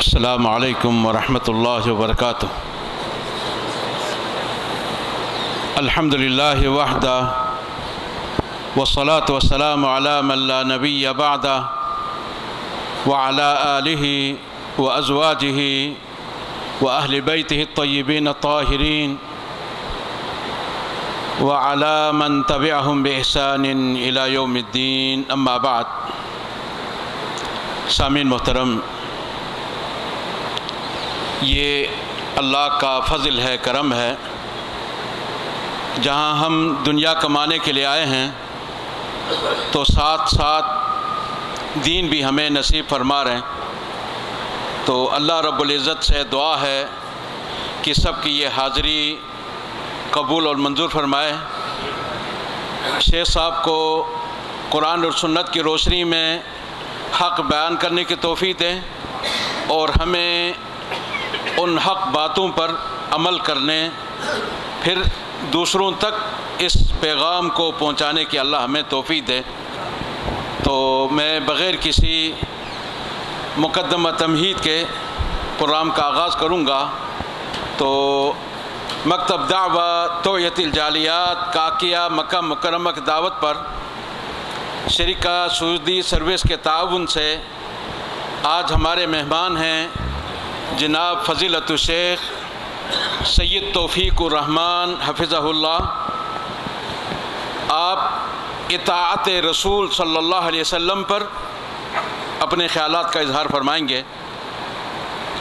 السلام علیکم ورحمۃ اللہ وبرکاتہ۔ الحمد للہ وحدہ والصلاة والسلام علی من لا نبی بعدہ وعلی آلہ وازواجہ واہل بیتہ الطیبین الطاہرین وعلی من تبعہم بإحسان الی یوم الدین، اما بعد۔ سامعین محترم، یہ اللہ کا فضل ہے، کرم ہے، جہاں ہم دنیا کمانے کے لیے آئے ہیں تو ساتھ ساتھ دین بھی ہمیں نصیب فرما رہے ہیں۔ تو اللہ رب العزت سے دعا ہے کہ سب کی یہ حاضری قبول اور منظور فرمائے۔ شیخ صاحب کو قرآن اور سنت کی روشنی میں حق بیان کرنے کی توفیق دیں اور ہمیں ان حق باتوں پر عمل کرنے، پھر دوسروں تک اس پیغام کو پہنچانے کی اللہ ہمیں توفیق دے۔ تو میں بغیر کسی مقدمہ تمہید کے پروگرام کا آغاز کروں گا۔ تو مکتب دعوت توعیت الجالیات کاکیہ مکہ مکرمہ کی دعوت پر شریکہ سعودی سروس کے تعاون سے آج ہمارے مہمان ہیں جناب فضیلت الشیخ سید توفیق الرحمن حفظہ اللہ۔ آپ اطاعت رسول صلی اللہ علیہ وسلم پر اپنے خیالات کا اظہار فرمائیں گے،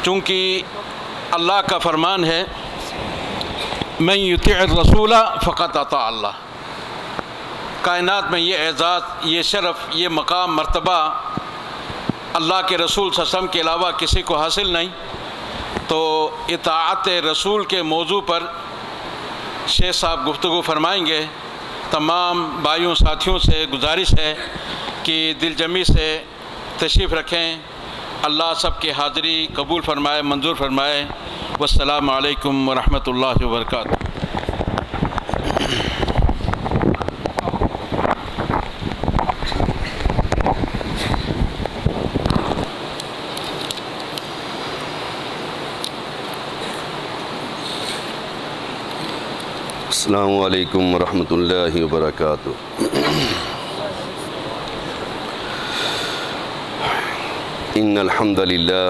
چونکہ اللہ کا فرمان ہے من یطیع الرسول فقد اطاع اللہ۔ کائنات میں یہ اعزاز، یہ شرف، یہ مقام، مرتبہ اللہ کے رسول صلی اللہ علیہ وسلم کے علاوہ کسی کو حاصل نہیں۔ تو اطاعت رسول کے موضوع پر شیخ صاحب گفتگو فرمائیں گے۔ تمام بھائیوں ساتھیوں سے گزارش ہے کہ دل جمی سے تشریف رکھیں۔ اللہ سب کی حاضری قبول فرمائے، منظور فرمائے۔ والسلام علیکم ورحمۃ اللہ وبرکاتہ۔ السلام علیکم ورحمۃ اللہ وبرکاتہ۔ ان الحمد للہ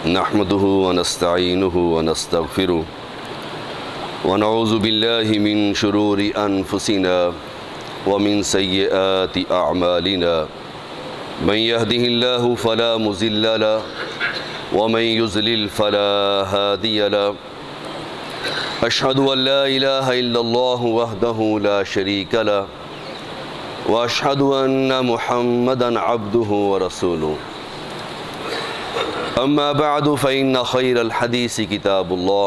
نحمده ونستعینه ونستغفره ونعوذ باللہ من شرور انفسنا ومن سیئات اعمالنا، من يهده الله فلا مضل له ومن يضلل فلا هادی له۔ اشہد ان لا الہ الا اللہ وحدہ لا شریک لہ واشہد ان محمدا عبدہ ورسولہ۔ اما بعد فإن خیر الحدیث کتاب اللہ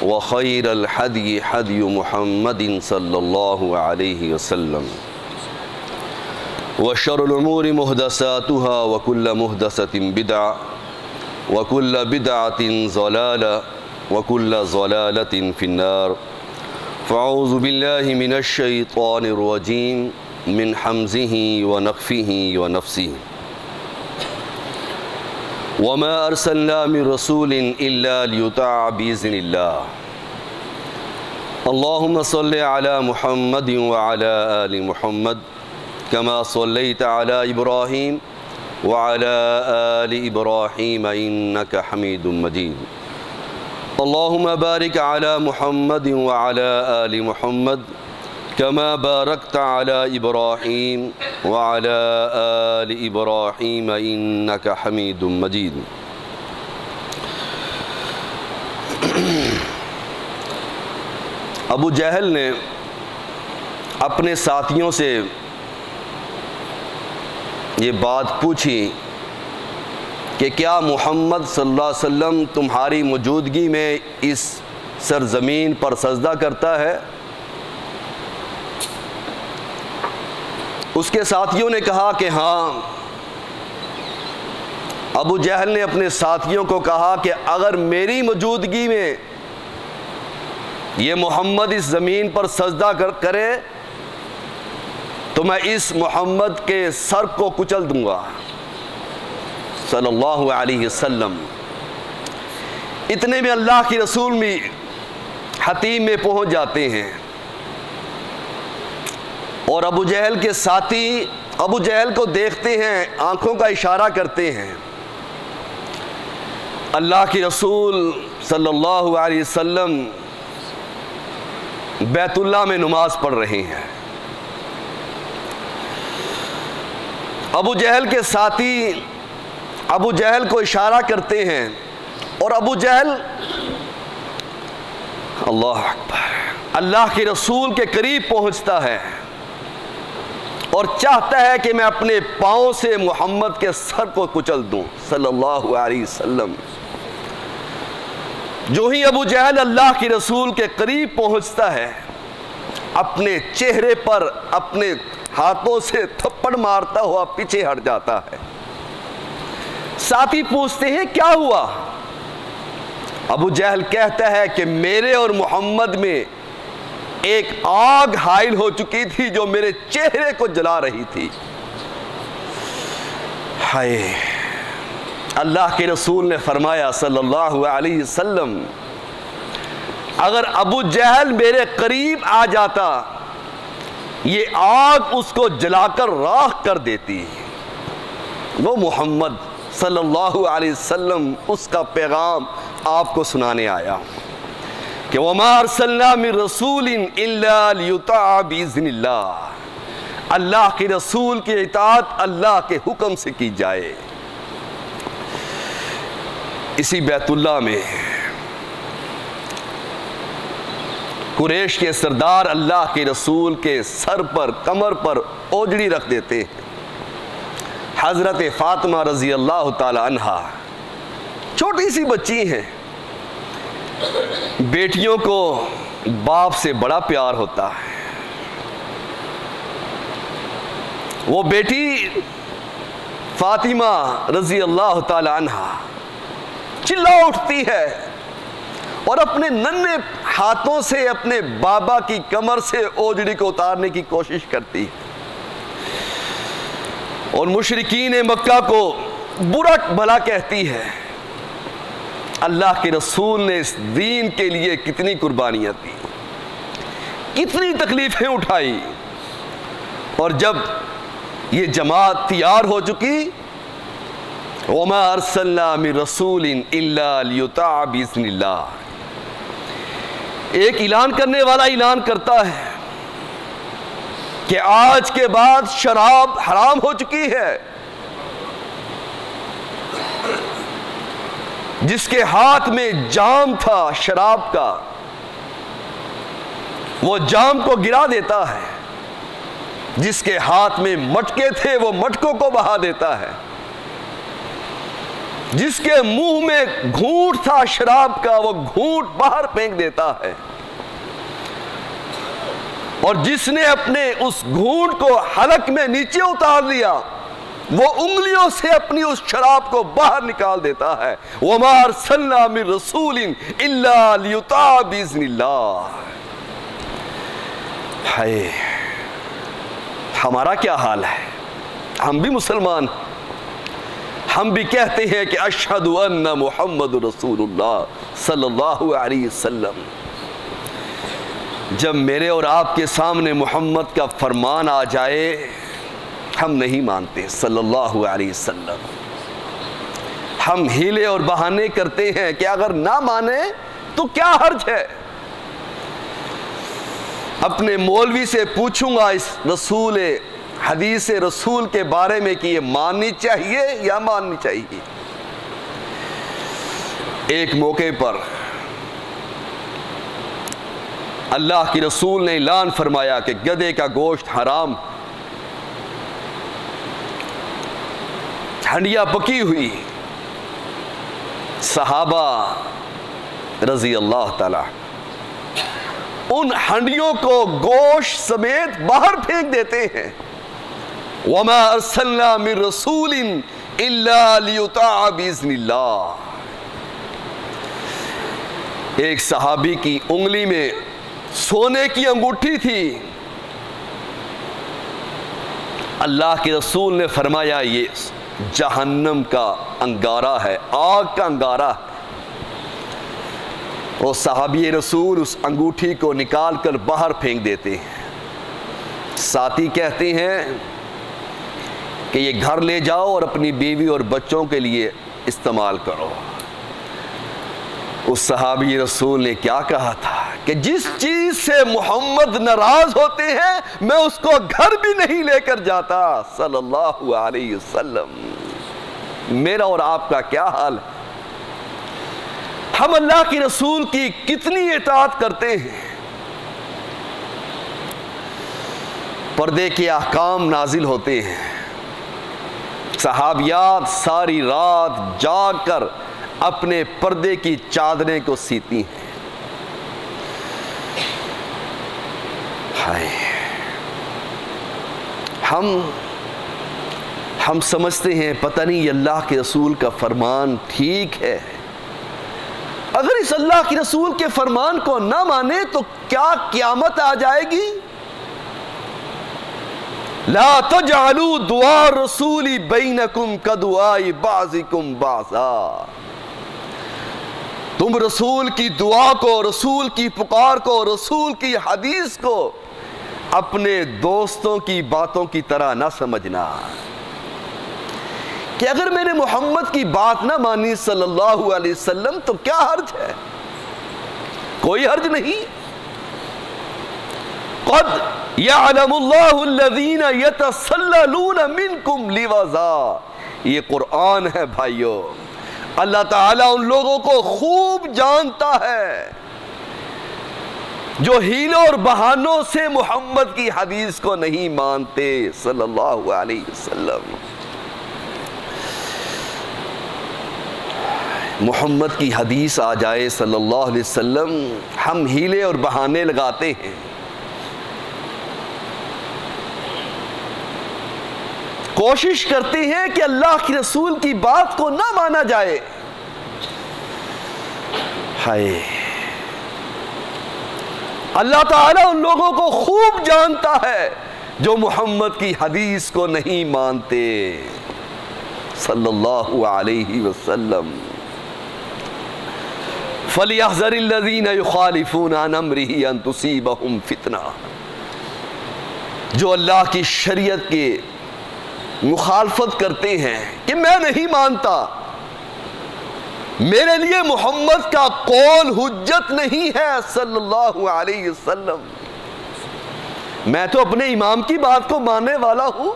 وخیر الحدی حدی محمد صلی اللہ علیہ وسلم وشر الامور محدثاتها وکل محدثۃ بدعہ وکل بدعۃ ضلالہ وکل ضلالۃ فی النار۔ فاعوذ باللہ من الشیطان الرجیم من حمزہ ونفخہ ونفثہ۔ وما ارسلنا من رسول الا لیطاع باذن اللہ۔ اللہم صل علی محمد وعلی آل محمد کما صلیت علی ابراہیم وعلی آل ابراہیم انک حمید مجید۔ اللہم بارک علی محمد وعلی آل محمد کما بارکت علی ابراہیم وعلی آل ابراہیم انک حمید مجید۔ ابو جہل نے اپنے ساتھیوں سے یہ بات پوچھی کہ کیا محمد صلی اللہ علیہ وسلم تمہاری موجودگی میں اس سرزمین پر سجدہ کرتا ہے؟ اس کے ساتھیوں نے کہا کہ ہاں۔ ابو جہل نے اپنے ساتھیوں کو کہا کہ اگر میری موجودگی میں یہ محمد اس زمین پر سجدہ کرے تو میں اس محمد کے سر کو کچل دوں گا۔ صلی اللہ علیہ وسلم۔ اتنے میں اللہ کے رسول بھی حتیم میں پہنچ جاتے ہیں اور ابو جہل کے ساتھی ابو جہل کو دیکھتے ہیں، آنکھوں کا اشارہ کرتے ہیں۔ اللہ کے رسول صلی اللہ علیہ وسلم بیت اللہ میں نماز پڑھ رہے ہیں۔ ابو جہل کے ساتھی ابو جہل کو اشارہ کرتے ہیں اور ابو جہل اللہ اکبر اللہ کے رسول کے قریب پہنچتا ہے اور چاہتا ہے کہ میں اپنے پاؤں سے محمد کے سر کو کچل دوں صلی اللہ علیہ وسلم۔ جو ہی ابو جہل اللہ کے رسول کے قریب پہنچتا ہے، اپنے چہرے پر اپنے ہاتھوں سے تھپڑ مارتا ہوا پیچھے ہٹ جاتا ہے۔ ساتھی پوچھتے ہیں کیا ہوا؟ ابو جہل کہتا ہے کہ میرے اور محمد میں ایک آگ حائل ہو چکی تھی جو میرے چہرے کو جلا رہی تھی۔ ہائے، اللہ کے رسول نے فرمایا صلی اللہ علیہ وسلم، اگر ابو جہل میرے قریب آ جاتا یہ آگ اس کو جلا کر راکھ کر دیتی۔ وہ محمد صلی اللہ علیہ وسلم اس کا پیغام آپ کو سنانے آیا کہ وَمَا أَرْسَلْنَا مِن رَسُولٍ إِلَّا لِيُطَاعَ بِإِذْنِ اللَّهِ، اللہ کے رسول کی اطاعت اللہ کے حکم سے کی جائے۔ اسی بیت اللہ میں قریش کے سردار اللہ کے رسول کے سر پر کمر پر اوجڑی رکھ دیتے ہیں۔ حضرت فاطمہ رضی اللہ تعالی عنہا چھوٹی سی بچی ہیں، بیٹیوں کو باپ سے بڑا پیار ہوتا ہے۔ وہ بیٹی فاطمہ رضی اللہ تعالی عنہا چلا اٹھتی ہے اور اپنے ننھے ہاتھوں سے اپنے بابا کی کمر سے اوجڑی کو اتارنے کی کوشش کرتی ہے اور مشرکین مکہ کو برا بھلا کہتی ہے۔ اللہ کے رسول نے اس دین کے لیے کتنی قربانیاں دی، کتنی تکلیفیں اٹھائی، اور جب یہ جماعت تیار ہو چکی، وَمَا أَرْسَلْنَا مِن رَسُولٍ إِلَّا لِيُطَاعَ بِإِذْنِ اللَّهِ، ایک اعلان کرنے والا اعلان کرتا ہے کہ آج کے بعد شراب حرام ہو چکی ہے۔ جس کے ہاتھ میں جام تھا شراب کا، وہ جام کو گرا دیتا ہے، جس کے ہاتھ میں مٹکے تھے وہ مٹکوں کو بہا دیتا ہے، جس کے منہ میں گھونٹ تھا شراب کا وہ گھونٹ باہر پھینک دیتا ہے، اور جس نے اپنے اس گھونٹ کو حلق میں نیچے اتار لیا وہ انگلیوں سے اپنی اس شراب کو باہر نکال دیتا ہے۔ وَمَا أَرْسَلْنَا مِن رَسُولٍ إِلَّا لِيُطَاعَ بِإِذْنِ اللَّهِ۔ ہائے، ہمارا کیا حال ہے؟ ہم بھی مسلمان ہیں، ہم بھی کہتے ہیں کہ اشہد ان محمد رسول اللہ صلی اللہ علیہ وسلم۔ جب میرے اور آپ کے سامنے محمد کا فرمان آ جائے ہم نہیں مانتے صلی اللہ علیہ وسلم۔ ہم ہیلے اور بہانے کرتے ہیں کہ اگر نہ مانے تو کیا حرج ہے۔ اپنے مولوی سے پوچھوں گا اس رسول حدیث رسول کے بارے میں کہ یہ ماننی چاہیے یا ماننی چاہیے۔ ایک موقع پر اللہ کی رسول نے اعلان فرمایا کہ گدھے کا گوشت حرام، ہنڈیاں پکی ہوئی، صحابہ رضی اللہ تعالی ان ہنڈیوں کو گوشت سمیت باہر پھینک دیتے ہیں۔ وَمَا أَرْسَلْنَا مِن رَسُولٍ إِلَّا لِيُطَاعَ بِإِذْنِ اللَّهِ۔ ایک صحابی کی انگلی میں سونے کی انگوٹھی تھی، اللہ کے رسول نے فرمایا یہ جہنم کا انگارہ ہے، آگ کا انگارہ ہے۔ وہ صحابی رسول اس انگوٹھی کو نکال کر باہر پھینک دیتے ہیں۔ ساتھی کہتے ہیں کہ یہ گھر لے جاؤ اور اپنی بیوی اور بچوں کے لیے استعمال کرو۔ اس صحابی رسول نے کیا کہا تھا کہ جس چیز سے محمد ناراض ہوتے ہیں میں اس کو گھر بھی نہیں لے کر جاتا صلی اللہ علیہ وسلم۔ میرا اور آپ کا کیا حال ہے؟ ہم اللہ کے رسول کی کتنی اطاعت کرتے ہیں؟ پردے کے احکام نازل ہوتے ہیں، صحابیات ساری رات جاگ کر اپنے پردے کی چادریں کو سیتی ہیں۔ ہائے، ہم سمجھتے ہیں پتہ نہیں یہ اللہ کے رسول کا فرمان ٹھیک ہے۔ اگر اس اللہ کے رسول کے فرمان کو نہ مانے تو کیا قیامت آ جائے گی؟ لا تجعلوا دعاء الرسول بینکم کدعاء بعضکم بعضا۔ تم رسول کی دعا کو، رسول کی پکار کو، رسول کی حدیث کو اپنے دوستوں کی باتوں کی طرح نہ سمجھنا کہ اگر میں نے محمد کی بات نہ مانی صلی اللہ علیہ وسلم تو کیا حرج ہے؟ کوئی حرج نہیں۔ قد یعلم اللہ الذین یتسللون منکم لواذا، یہ قرآن ہے بھائیو۔ اللہ تعالیٰ ان لوگوں کو خوب جانتا ہے جو ہیلوں اور بہانوں سے محمد کی حدیث کو نہیں مانتے صلی اللہ علیہ وسلم۔ محمد کی حدیث آ جائے صلی اللہ علیہ وسلم، ہم ہیلے اور بہانے لگاتے ہیں۔ کوشش کرتے ہیں کہ اللہ کے رسول کی بات کو نہ مانا جائے۔ ہائے، اللہ تعالیٰ ان لوگوں کو خوب جانتا ہے جو محمد کی حدیث کو نہیں مانتے صلی اللہ علیہ وسلم۔ فَلْيَحْذَرِ الَّذِينَ يُخَالِفُونَ عَنْ أَمْرِهِ أَن تُصِيبَهُمْ فِتْنَةٌ، جو اللہ کی شریعت کے مخالفت کرتے ہیں کہ میں نہیں مانتا، میرے لیے محمد کا قول حجت نہیں ہے صلی اللہ علیہ وسلم، میں تو اپنے امام کی بات کو ماننے والا ہوں،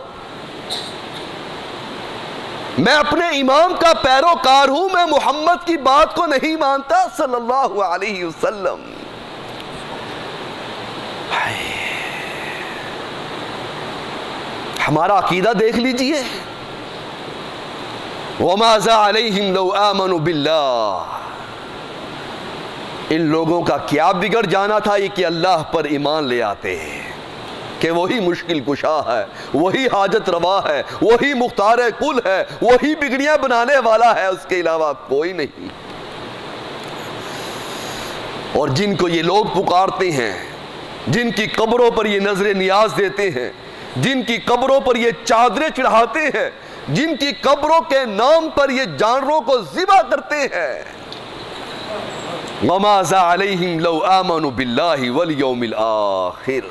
میں اپنے امام کا پیروکار ہوں، میں محمد کی بات کو نہیں مانتا صلی اللہ علیہ وسلم۔ ہمارا عقیدہ دیکھ لیجئے، وَمَاذَا عَلَيْهِمْ لَوْ آمَنُوا بِاللَّهِ، ان لوگوں کا کیا بگڑ جانا تھا یہ کہ اللہ پر ایمان لے آتے ہیں کہ وہی مشکل کشا ہے، وہی حاجت روا ہے، وہی مختار کل ہے، وہی بگڑیاں بنانے والا ہے، اس کے علاوہ کوئی نہیں۔ اور جن کو یہ لوگ پکارتے ہیں، جن کی قبروں پر یہ نظر نیاز دیتے ہیں، جن کی قبروں پر یہ چادریں چڑھاتے ہیں، جن کی قبروں کے نام پر یہ جانوروں کو ذبح کرتے ہیں، وَمَاذَا عَلَيْهِمْ لَوْ آمَنُوا بِاللَّهِ وَالْيَوْمِ الْآخِرِ،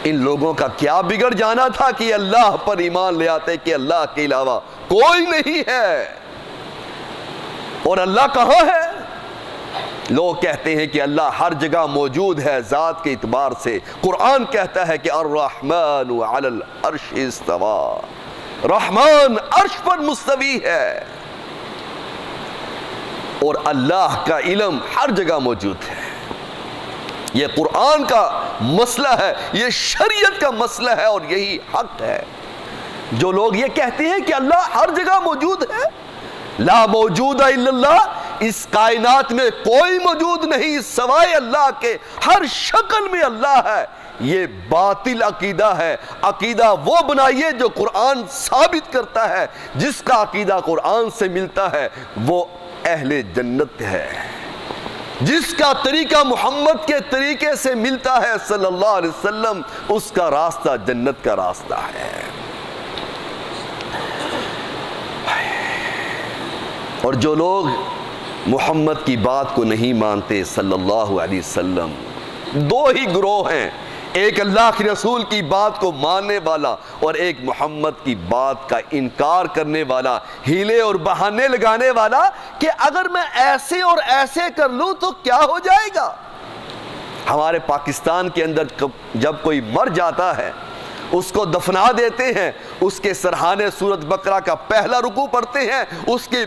ان لوگوں کا کیا بگڑ جانا تھا کہ اللہ پر ایمان لے آتے کہ اللہ کے علاوہ کوئی نہیں ہے۔ اور اللہ کہاں ہے؟ لوگ کہتے ہیں کہ اللہ ہر جگہ موجود ہے ذات کے اعتبار سے، قرآن کہتا ہے کہ الرحمن علی العرش استوى، رحمان عرش پر مستوی ہے، اور اللہ کا علم ہر جگہ موجود ہے۔ یہ قرآن کا مسئلہ ہے، یہ شریعت کا مسئلہ ہے، اور یہی حق ہے۔ جو لوگ یہ کہتے ہیں کہ اللہ ہر جگہ موجود ہے، لا موجود الا اللہ، اس کائنات میں کوئی موجود نہیں سوائے اللہ کے، ہر شکل میں اللہ ہے، یہ باطل عقیدہ ہے۔ عقیدہ وہ بنائیے جو قرآن ثابت کرتا ہے، جس کا عقیدہ قرآن سے ملتا ہے وہ اہل جنت ہے، جس کا طریقہ محمد کے طریقے سے ملتا ہے صلی اللہ علیہ وسلم، اس کا راستہ جنت کا راستہ ہے۔ اور جو لوگ محمد کی بات کو نہیں مانتے صلی اللہ علیہ وسلم، دو ہی گروہ ہیں، ایک اللہ کے رسول کی بات کو ماننے والا اور ایک محمد کی بات کا انکار کرنے والا، ہیلے اور بہانے لگانے والا کہ اگر میں ایسے اور ایسے کر لوں تو کیا ہو جائے گا۔ ہمارے پاکستان کے اندر جب کوئی مر جاتا ہے اس کو دفنا دیتے ہیں، اس کے سرحانے سورۃ بقرہ کا پہلا رکوع پڑھتے ہیں، اس کے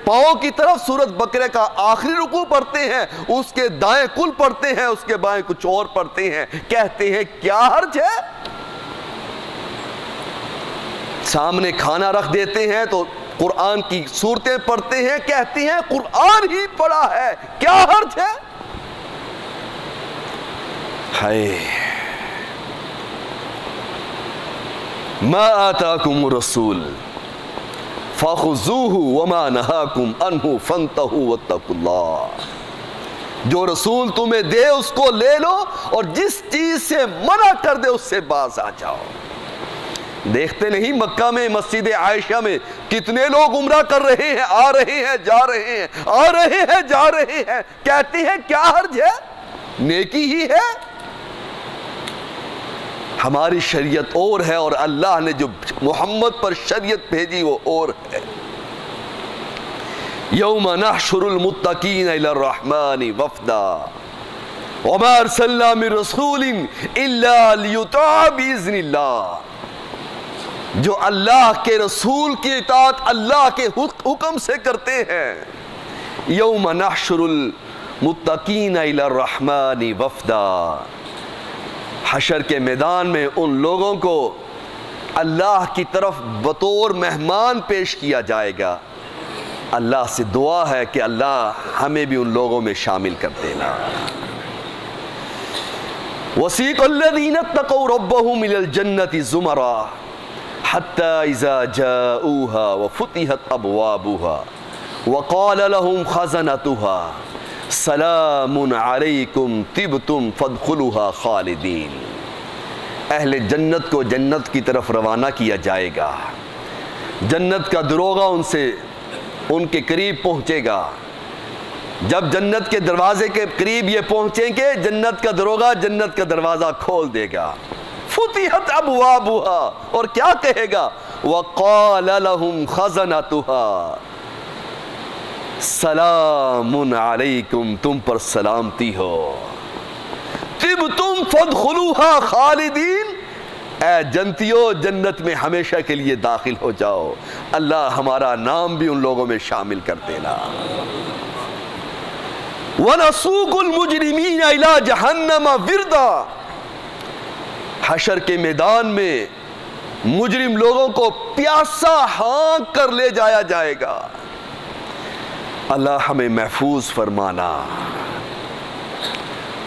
پاؤں کی طرف سورۃ بقرہ کا آخری رکوع پڑھتے ہیں، اس کے دائیں کل پڑھتے ہیں، اس کے بائیں کچھ اور پڑھتے ہیں، کہتے ہیں کیا حرج ہے؟ سامنے کھانا رکھ دیتے ہیں تو قرآن کی سورتیں پڑھتے ہیں، کہتے ہیں قرآن ہی پڑھا ہے، کیا حرج ہے؟ ہائے ما آتاکم الرسول فخذوہ وما نہاکم عنہ فانتہوا واتقوا اللہ، جو رسول تمہیں دے اس کو لے لو اور جس چیز سے منع کر دے اس سے باز آ جاؤ۔ دیکھتے نہیں مکہ میں مسجد عائشہ میں کتنے لوگ عمرہ کر رہے ہیں، آ رہے ہیں جا رہے ہیں، آ رہے ہیں جا رہے ہیں، کہتے ہیں کیا حرج ہے؟ نیکی ہی ہے۔ ہماری شریعت اور ہے اور اللہ نے جو محمد پر شریعت بھیجی وہ اور ہے۔ یوم نحشر المتقین الی الرحمن وفدا وما ارسلنا من رسول الا لیطاع باذن اللہ، جو اللہ کے رسول کی اطاعت اللہ کے حکم سے کرتے ہیں۔ یوم نحشر المتقین الی الرحمن وفدا، حشر کے میدان میں ان لوگوں کو اللہ کی طرف بطور مہمان پیش کیا جائے گا۔ اللہ سے دعا ہے کہ اللہ ہمیں بھی ان لوگوں میں شامل کر دینا۔ وسیق الذین اتقوا ربهم الى الجنة زمرا حتى اذا جاءوها وفتحت ابوابها وقال لهم خزنتها سلام علیکم طبتم فادخلوها خالدین، اہل جنت کو جنت کی طرف روانہ کیا جائے گا، جنت کا دروغہ ان کے قریب پہنچے گا۔ جب جنت کے دروازے کے قریب یہ پہنچیں گے جنت کا دروغہ جنت کا دروازہ کھول دے گا، فتحت ابوابها، اور کیا کہے گا؟ وقال لهم خزنتها سلام علیکم، تم پر سلامتی ہو، طبتم فادخلوها خالدین، اے جنتیو جنت میں ہمیشہ کے لیے داخل ہو جاؤ۔ اللہ ہمارا نام بھی ان لوگوں میں شامل کر دینا۔ وَنَسُوقُ الْمُجْرِمِينَ إِلَى جَهَنَّمَ وِرْدًا، حشر کے میدان میں مجرم لوگوں کو پیاسا ہانک کر لے جایا جائے گا۔ اللہ ہمیں محفوظ فرمانا۔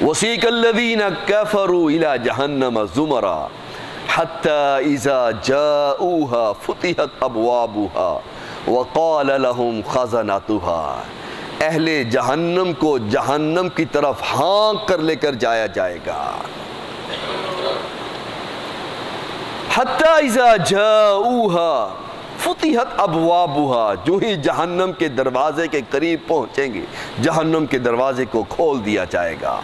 وسیق الذین کفروا الی جہنم زمرا حتی اذا جاؤوها فتحت ابوابها وقال لهم خزنتها، اہل جہنم کو جہنم کی طرف ہانک کر لے کر جایا جائے گا۔ حتی اذا جاؤوها فتحت ابوابها، جو ہی جہنم کے دروازے کے قریب پہنچیں گے جہنم کے دروازے کو کھول دیا جائے گا۔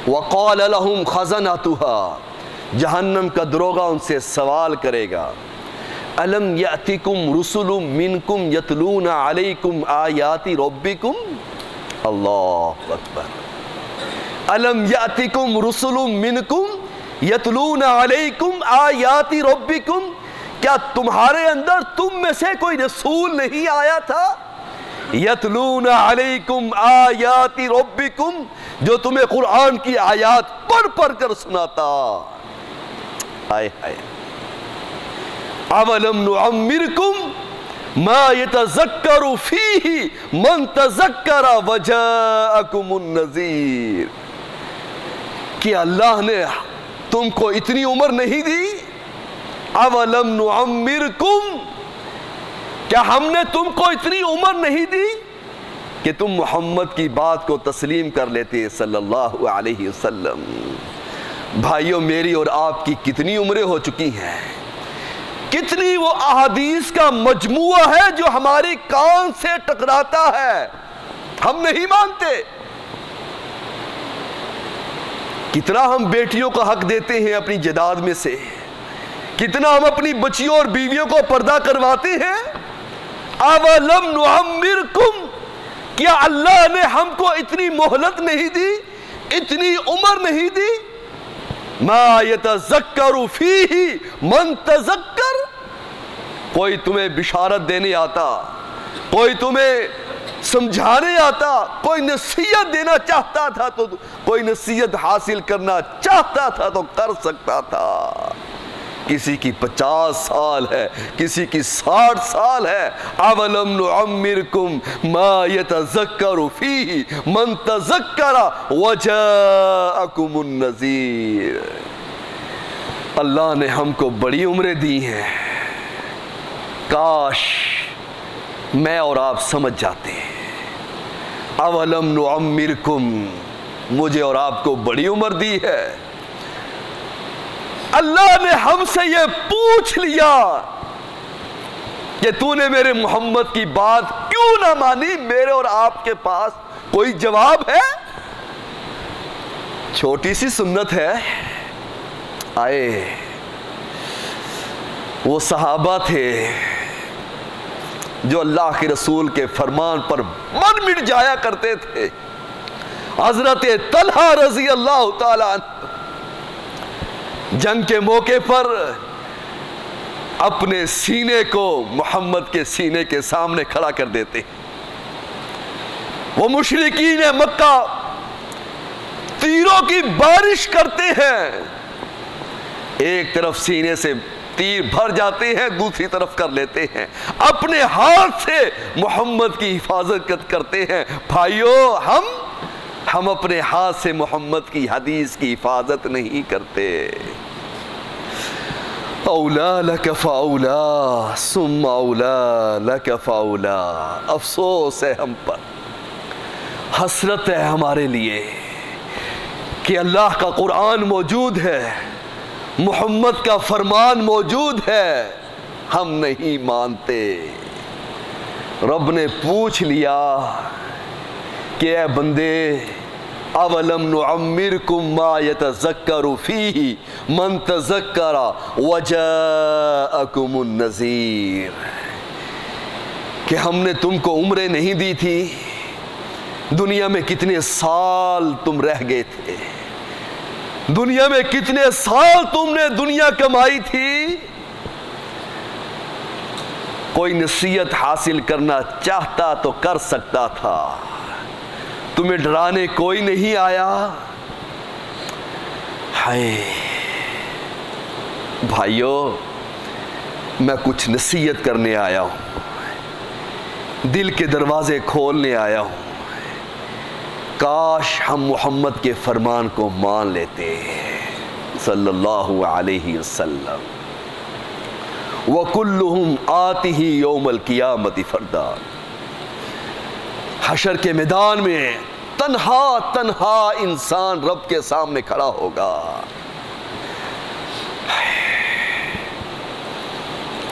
وقال لهم خزنتها، جہنم کا دروغہ ان سے سوال کرے گا، الم یأتکم رسل منکم یتلون علیکم آیات ربکم، اللہ اکبر، الم یأتکم رسل منکم یتلون علیکم آیات ربکم، کیا تمہارے اندر تم میں سے کوئی رسول نہیں آیا تھا؟ یتلون علیکم آیات ربکم، جو تمہیں قرآن کی آیات پڑھ پڑھ کر سناتا۔ ہائے ہائے، اولم نعمرکم ما یتذکر فیہ من تذکر وجاءکم النذیر، کہ اللہ نے تم کو اتنی عمر نہیں دی؟ اولم نعمرکم، کیا ہم نے تم کو اتنی عمر نہیں دی کہ تم محمد کی بات کو تسلیم کر لیتے صلی اللہ علیہ وسلم؟ بھائیوں، میری اور آپ کی کتنی عمریں ہو چکی ہیں؟ کتنی وہ احادیث کا مجموعہ ہے جو ہماری کان سے ٹکراتا ہے، ہم نہیں مانتے۔ کتنا ہم بیٹیوں کا حق دیتے ہیں اپنی جائیداد میں سے، کتنا ہم اپنی بچیوں اور بیویوں کو پردہ کرواتے ہیں۔ اولم نعمرکم، کیا اللہ نے ہم کو اتنی مہلت نہیں دی، اتنی عمر نہیں دی؟ ما یتذکر فیہ من تذکر، کوئی تمہیں بشارت دینے آتا، کوئی تمہیں سمجھانے آتا، کوئی نصیحت دینا چاہتا تھا تو کوئی نصیحت حاصل کرنا چاہتا تھا تو کر سکتا تھا۔ کسی کی 50 سال ہے، کسی کی 60 سال ہے۔ اولم نعمرکم ما یتذکر فیہ من تذکر وجاءکم النذیر، اللہ نے ہم کو بڑی عمریں دی ہیں، کاش میں اور آپ سمجھ جاتے ہیں۔ اولم نعمرکم، مجھے اور آپ کو بڑی عمر دی ہے۔ اللہ نے ہم سے یہ پوچھ لیا کہ تو نے میرے محمد کی بات کیوں نہ مانی، میرے اور آپ کے پاس کوئی جواب ہے؟ چھوٹی سی سنت ہے۔ آئے وہ صحابہ تھے جو اللہ کے رسول کے فرمان پر من مٹ جایا کرتے تھے۔ حضرت طلحہ رضی اللہ تعالیٰ عنہ جنگ کے موقع پر اپنے سینے کو محمد کے سینے کے سامنے کھڑا کر دیتے۔ وہ مشرکین مکہ تیروں کی بارش کرتے ہیں، ایک طرف سینے سے تیر بھر جاتے ہیں، دوسری طرف کر لیتے ہیں، اپنے ہاتھ سے محمد کی حفاظت کرتے ہیں۔ بھائیو، ہم اپنے ہاتھ سے محمد کی حدیث کی حفاظت نہیں کرتے۔ اولا لک فاولا ثم اولا لک فاولا، افسوس ہے ہم پر، حسرت ہے ہمارے لیے کہ اللہ کا قرآن موجود ہے، محمد کا فرمان موجود ہے، ہم نہیں مانتے۔ رب نے پوچھ لیا کہ اے بندے، اولم نعمرکم ما یتذکر فیہ من تذکر وجاءکم النذیر، کہ ہم نے تم کو عمریں نہیں دی تھی؟ دنیا میں کتنے سال تم رہ گئے تھے، دنیا میں کتنے سال تم نے دنیا کمائی تھی؟ کوئی نصیحت حاصل کرنا چاہتا تو کر سکتا تھا، تمہیں ڈرانے کوئی نہیں آیا۔ ہائے بھائیو، میں کچھ نصیحت کرنے آیا ہوں، دل کے دروازے کھولنے آیا ہوں۔ کاش ہم محمد کے فرمان کو مان لیتے صلی اللہ علیہ وسلم۔ وَكُلُّهُمْ آتِهِ يَوْمَ الْقِيَامَةِ فَرْدًا، حشر کے میدان میں تنہا انسان رب کے سامنے کھڑا ہوگا،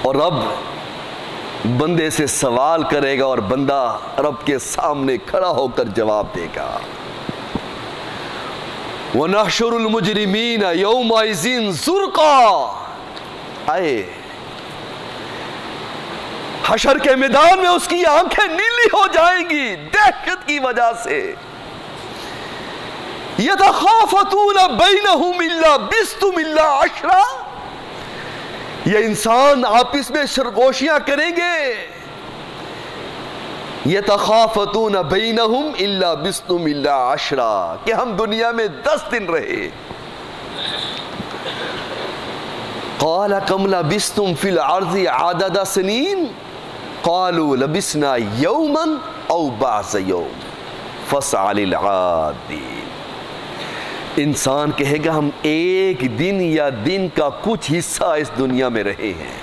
اور رب بندے سے سوال کرے گا اور بندہ رب کے سامنے کھڑا ہو کر جواب دے گا۔ وَنَحْشُرُ الْمُجْرِمِينَ يَوْمَئِذٍ زُرْقًا، آئے حشر کے میدان میں اس کی آنکھیں نیلی ہو جائیں گی دہشت کی وجہ سے۔ يَتَخَافَتُونَ بَيْنَهُمْ إِلَّا بِسْتُمْ إِلَّا عَشْرًا، یہ انسان آپس میں سرگوشیاں کریں گے۔ يَتَخَافَتُونَ بَيْنَهُمْ إِلَّا بِسْتُمْ إِلَّا عَشْرًا، کہ ہم دنیا میں 10 دن رہے۔ قَالَ كَمْ لَبِسْتُمْ فِي الْأَرْضِ عَدَدَ سِنِينَ قَالُوا لَبِسْنَا يَوْمًا أَوْ بَعْضَ يَوْمٍ فَاسْأَلِ الْعَادِّينَ، انسان کہے گا ہم ایک دن یا دن کا کچھ حصہ اس دنیا میں رہے ہیں۔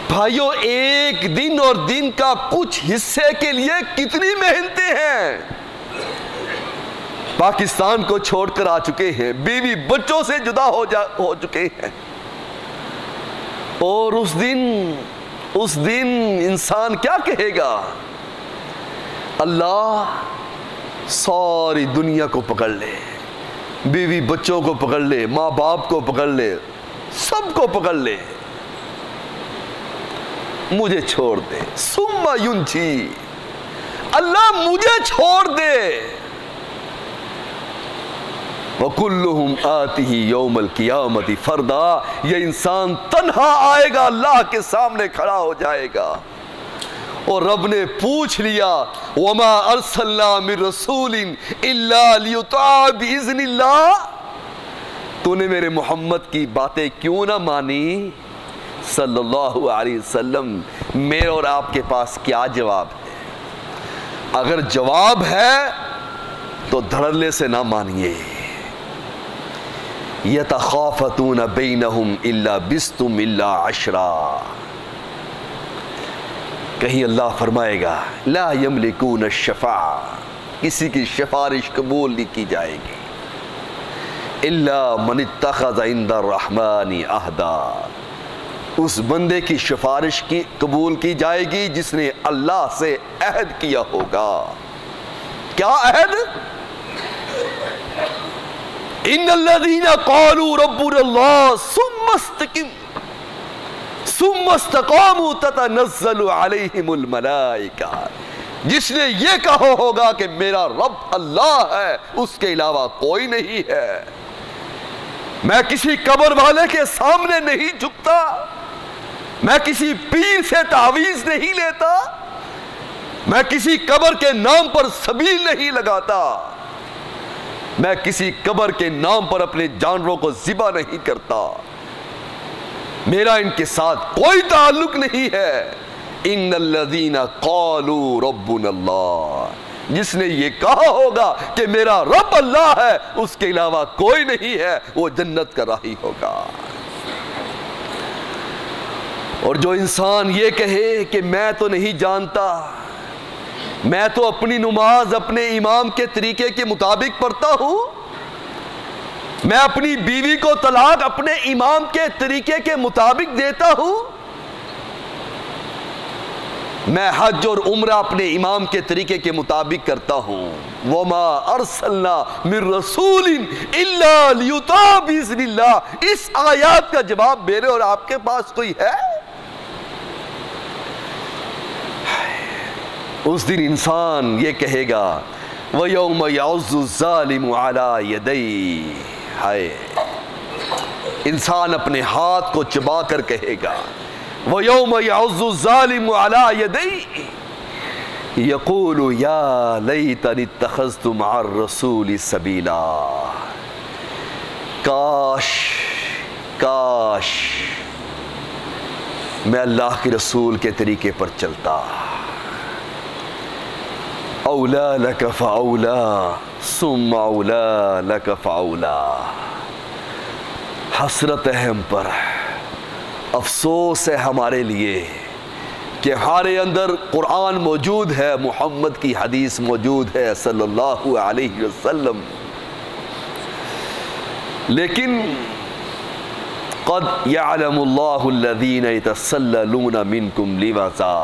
بھائیو، ایک دن اور دن کا کچھ حصے کے لیے کتنی محنتیں ہیں۔ پاکستان کو چھوڑ کر آ چکے ہیں، بیوی بچوں سے جدا ہو چکے ہیں، اور اس دن انسان کیا کہے گا؟ اللہ ساری دنیا کو پکڑ لے، بیوی بچوں کو پکڑ لے، ماں باپ کو پکڑ لے، سب کو پکڑ لے، مجھے چھوڑ دے۔ ثم ینجی، اللہ مجھے چھوڑ دے۔ وَكُلُّهُمْ آتِهِ يَوْمَ الْقِيَامَةِ فَرْدًا، یہ انسان تنہا آئے گا، اللہ کے سامنے کھڑا ہو جائے گا، اور رب نے پوچھ لیا وَمَا أَرْسَلْنَا مِن رَسُولٍ إِلَّا لِيُطَاعَ بِإِذْنِ اللَّهِ، تو نے میرے محمد کی باتیں کیوں نہ مانی صلی اللہ علیہ وسلم؟ میرے اور آپ کے پاس کیا جواب ہے؟ اگر جواب ہے تو دھڑلے سے نہ مانیے۔ يَتَخَافَتُونَ بَيْنَهُمْ إِلَّا بِسْتُمْ إِلَّا عَشْرًا، کہیں اللہ فرمائے گا لا يملكون الشفاعة، کسی کی سفارش قبول نہیں کی جائے گی، الا من اتخذ عند الرحمن عہدا، اس بندے کی سفارش کی قبول کی جائے گی جس نے اللہ سے عہد کیا ہوگا۔ کیا عہد؟ ان الذين قالوا ربنا الله ثم استقاموا تتنزل عليهم الملائکہ، جس نے یہ کہا ہوگا کہ میرا رب اللہ ہے، اس کے علاوہ کوئی نہیں ہے، میں کسی قبر والے کے سامنے نہیں جھکتا، میں کسی پیر سے تعویذ نہیں لیتا، میں کسی قبر کے نام پر سبیل نہیں لگاتا، میں کسی قبر کے نام پر اپنے جانوروں کو ذبح نہیں کرتا، میرا ان کے ساتھ کوئی تعلق نہیں ہے۔ ان الذین قالوا ربنا اللہ، جس نے یہ کہا ہوگا کہ میرا رب اللہ ہے، اس کے علاوہ کوئی نہیں ہے، وہ جنت کا راہی ہوگا۔ اور جو انسان یہ کہے کہ میں تو نہیں جانتا، میں تو اپنی نماز اپنے امام کے طریقے کے مطابق پڑھتا ہوں، میں اپنی بیوی کو طلاق اپنے امام کے طریقے کے مطابق دیتا ہوں، میں حج اور عمرہ اپنے امام کے طریقے کے مطابق کرتا ہوں، وَمَا أَرْسَلْنَا مِن رَسُولٍ إِلَّا لِيُطَاعَ بِإِذْنِ اللَّهِ، اس آیات کا جواب میرے اور آپ کے پاس کوئی ہے؟ اس دن انسان یہ کہے گا وَيَوْمَ يَعُضُّ الظَّالِمُ عَلَى يَدَيْهِ، ہائے، انسان اپنے ہاتھ کو چبا کر کہے گا وَيَوْمَ يَعُضُّ الظَّالِمُ عَلَى يَدَيْهِ يَقُولُ يَا لَيْتَنِي اتَّخَذْتُ مَعَ الرَّسُولِ سَبِيلًا، کاش میں اللہ کے رسول کے طریقے پر چلتا، اولا لک فاولا ثم اولا لک فاولا، حسرت ہے ہم پر، افسوس ہے ہمارے لیے کہ ہمارے اندر قرآن موجود ہے، محمد کی حدیث موجود ہے صلی اللہ علیہ وسلم، لیکن قد یعلم اللہ الذین یتسللون منکم لواذا،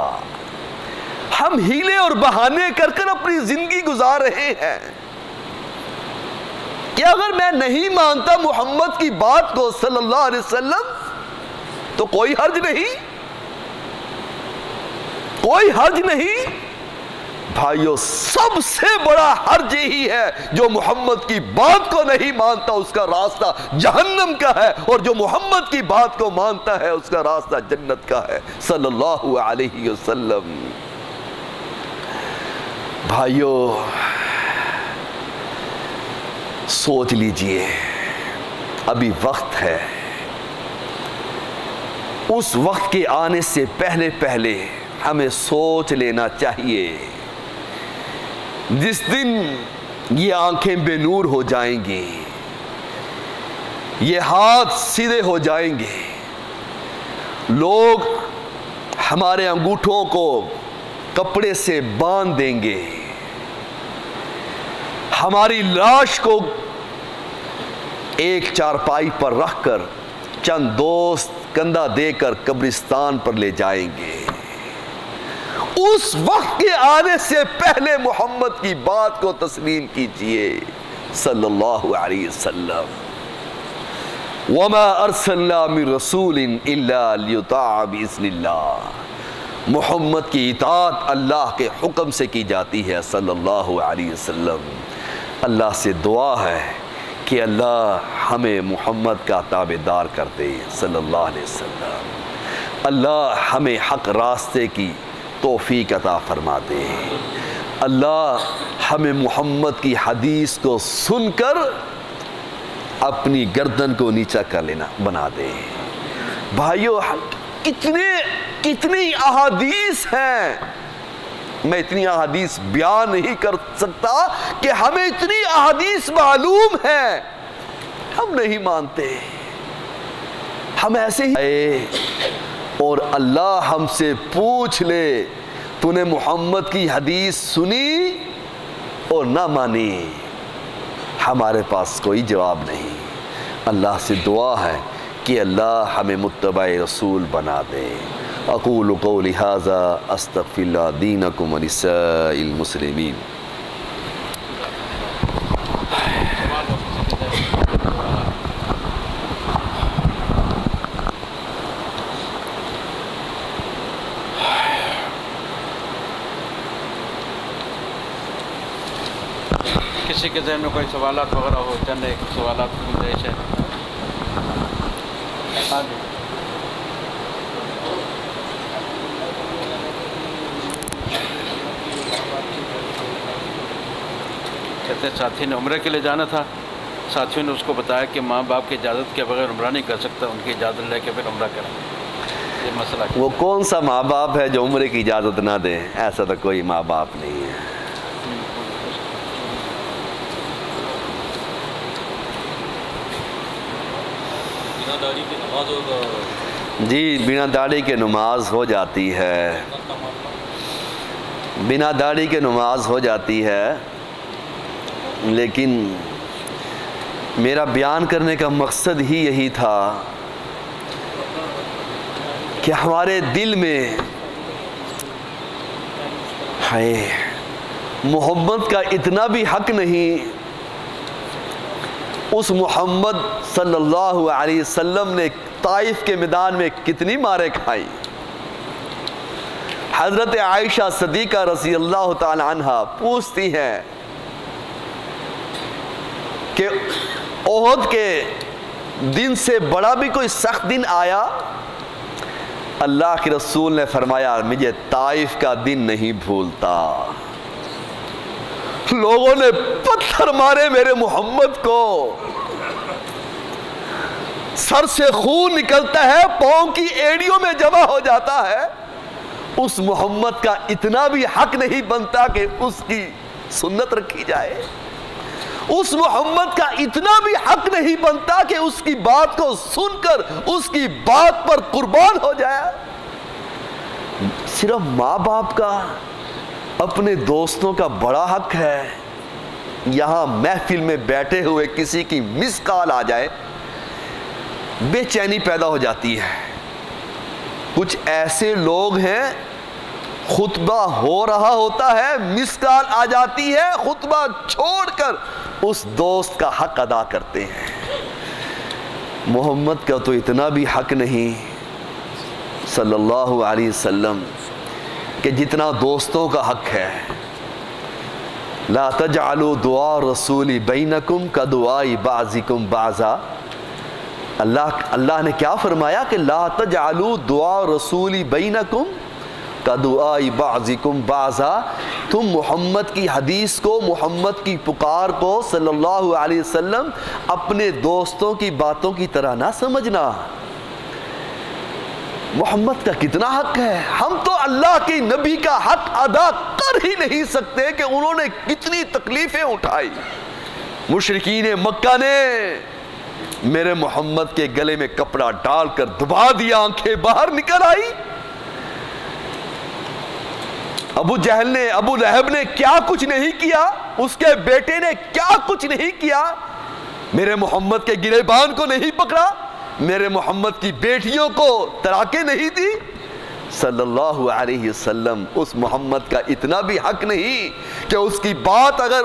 ہم ہیلے اور بہانے کر کر اپنی زندگی گزار رہے ہیں کہ اگر میں نہیں مانتا محمد کی بات کو صلی اللہ علیہ وسلم تو کوئی حرج نہیں، کوئی حرج نہیں۔ بھائیو، سب سے بڑا حرج یہی ہے جو محمد کی بات کو نہیں مانتا اس کا راستہ جہنم کا ہے، اور جو محمد کی بات کو مانتا ہے اس کا راستہ جنت کا ہے صلی اللہ علیہ وسلم۔ بھائیو سوچ لیجئے، ابھی وقت ہے، اس وقت کے آنے سے پہلے ہمیں سوچ لینا چاہیے، جس دن یہ آنکھیں بے نور ہو جائیں گی، یہ ہاتھ سیدھے ہو جائیں گے، لوگ ہمارے انگوٹھوں کو کپڑے سے باندھ دیں گے، ہماری لاش کو ایک چارپائی پر رکھ کر چند دوست کندھا دے کر قبرستان پر لے جائیں گے۔ اس وقت کے آنے سے پہلے محمد کی بات کو تسلیم کیجئے صلی اللہ علیہ وسلم۔ وما ارسلنا من رسول الا لیطاع باذن اللہ، محمد کی اطاعت اللہ کے حکم سے کی جاتی ہے صلی اللہ علیہ وسلم۔ اللہ سے دعا ہے کہ اللہ ہمیں محمد کا تابعدار کر دے صلی اللہ علیہ وسلم۔ اللہ ہمیں حق راستے کی توفیق عطا فرما دے۔ اللہ ہمیں محمد کی حدیث کو سن کر اپنی گردن کو نیچا کر لینا بنا دے۔ بھائیو، کتنی احادیث ہیں، میں اتنی احادیث بیان نہیں کر سکتا کہ ہمیں اتنی احادیث معلوم ہیں، ہم نہیں مانتے، ہم ایسے ہی اور اللہ ہم سے پوچھ لے تو نے محمد کی حدیث سنی اور نہ مانی، ہمارے پاس کوئی جواب نہیں۔ اللہ سے دعا ہے کہ اللہ ہمیں متبع رسول بنا دے۔ اقول قولی ھذا استغفر اللہ دینکم ولسائر المسلمین۔ کسی کے ذہن میں کوئی سوالات وغیرہ ہو، چند ایک سوالات کی گنجائش ہے؟ کہتے ہیں ساتھی نے عمرے کے لیے جانا تھا، ساتھیوں نے اس کو بتایا کہ ماں باپ کی اجازت کے بغیر عمرہ نہیں کر سکتا، ان کی اجازت لے کے پھر عمرہ کریں۔ یہ مسئلہ وہ کون سا ماں باپ ہے جو عمرے کی اجازت نہ دے؟ ایسا تو کوئی ماں باپ نہیں ہے۔ جی، بنا داڑھی کے نماز ہو جاتی ہے، بنا داڑھی کے نماز ہو جاتی ہے، لیکن میرا بیان کرنے کا مقصد ہی یہی تھا کہ ہمارے دل میں محمد کا اتنا بھی حق نہیں۔ اس محمد صلی اللہ علیہ وسلم نے طائف کے میدان میں کتنی ماریں کھائی۔ حضرت عائشہ صدیقہ رضی اللہ تعالی عنہ پوچھتی ہیں کہ احد کے دن سے بڑا بھی کوئی سخت دن آیا؟ اللہ کے رسول نے فرمایا مجھے طائف کا دن نہیں بھولتا۔ لوگوں نے پتھر مارے میرے محمد کو، سر سے خون نکلتا ہے، پاؤں کی ایڑیوں میں جمع ہو جاتا ہے۔ اس محمد کا اتنا بھی حق نہیں بنتا کہ اس کی سنت رکھی جائے، اس محمد کا اتنا بھی حق نہیں بنتا کہ اس کی بات کو سن کر اس کی بات پر قربان ہو جائے۔ صرف ماں باپ کا، اپنے دوستوں کا بڑا حق ہے۔ یہاں محفل میں بیٹھے ہوئے کسی کی مس کال آ جائے، بے چینی پیدا ہو جاتی ہے۔ کچھ ایسے لوگ ہیں خطبہ ہو رہا ہوتا ہے، مس کال آ جاتی ہے، خطبہ چھوڑ کر اس دوست کا حق ادا کرتے ہیں۔ محمد کا تو اتنا بھی حق نہیں صلی اللہ علیہ وسلم کہ جتنا دوستوں کا حق ہے۔ لا تجعلوا دعاء الرسول بینکم کدعاء بعضکم بعضا۔ اللہ نے کیا فرمایا کہ لا تجعلوا دعاء الرسول بینکم کدعاء بعضکم بعضا۔ تم محمد کی حدیث کو، محمد کی پکار کو صلی اللہ علیہ وسلم اپنے دوستوں کی باتوں کی طرح نہ سمجھنا۔ محمد کا کتنا حق ہے، ہم تو اللہ کی نبی کا حق ادا کر ہی نہیں سکتے کہ انہوں نے کتنی تکلیفیں اٹھائی۔ مشرکین مکہ نے میرے محمد کے گلے میں کپڑا ڈال کر دبا دیا، آنکھیں باہر نکل آئی۔ ابو جہل نے، ابو لہب نے کیا کچھ نہیں کیا، اس کے بیٹے نے کیا کچھ نہیں کیا، میرے محمد کے گریبان کو نہیں پکڑا، میرے محمد کی بیٹیوں کو طلاقیں نہیں دی؟ صلی اللہ علیہ وسلم اس محمد کا اتنا بھی حق نہیں کہ اس کی بات اگر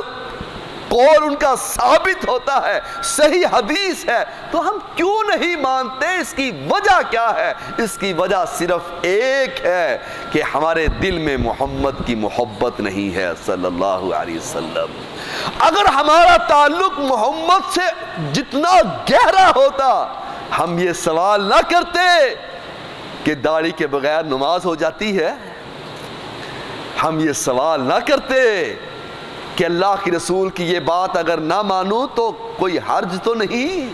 قول ان کا ثابت ہوتا ہے، صحیح حدیث ہے، تو ہم کیوں نہیں مانتے؟ اس کی وجہ کیا ہے؟ اس کی وجہ صرف ایک ہے کہ ہمارے دل میں محمد کی محبت نہیں ہے صلی اللہ علیہ وسلم۔ اگر ہمارا تعلق محمد سے جتنا گہرا ہوتا، ہم یہ سوال نہ کرتے کہ داڑھی کے بغیر نماز ہو جاتی ہے، ہم یہ سوال نہ کرتے کہ اللہ کی رسول کی یہ بات اگر نہ مانوں تو کوئی حرج تو نہیں۔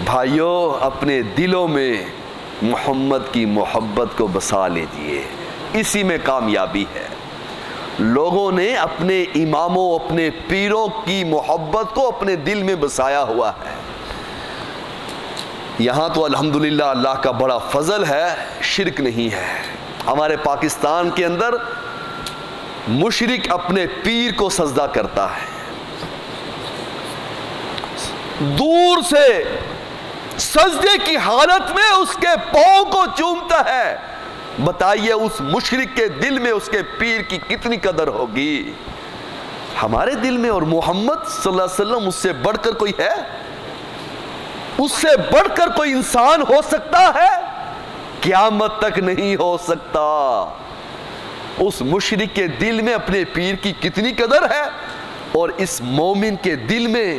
بھائیوں، اپنے دلوں میں محمد کی محبت کو بسا لیجئے، اسی میں کامیابی ہے۔ لوگوں نے اپنے اماموں، اپنے پیروں کی محبت کو اپنے دل میں بسایا ہوا ہے۔ یہاں تو الحمدللہ اللہ کا بڑا فضل ہے، شرک نہیں ہے۔ ہمارے پاکستان کے اندر مشرک اپنے پیر کو سجدہ کرتا ہے، دور سے سجدے کی حالت میں اس کے پاؤں کو چومتا ہے۔ بتائیے اس مشرک کے دل میں اس کے پیر کی کتنی قدر ہوگی؟ ہمارے دل میں اور محمد صلی اللہ علیہ وسلم اس سے بڑھ کر کوئی ہے؟ اس سے بڑھ کر کوئی انسان ہو سکتا ہے؟ قیامت تک نہیں ہو سکتا۔ اس مشرک کے دل میں اپنے پیر کی کتنی قدر ہے، اور اس مومن کے دل میں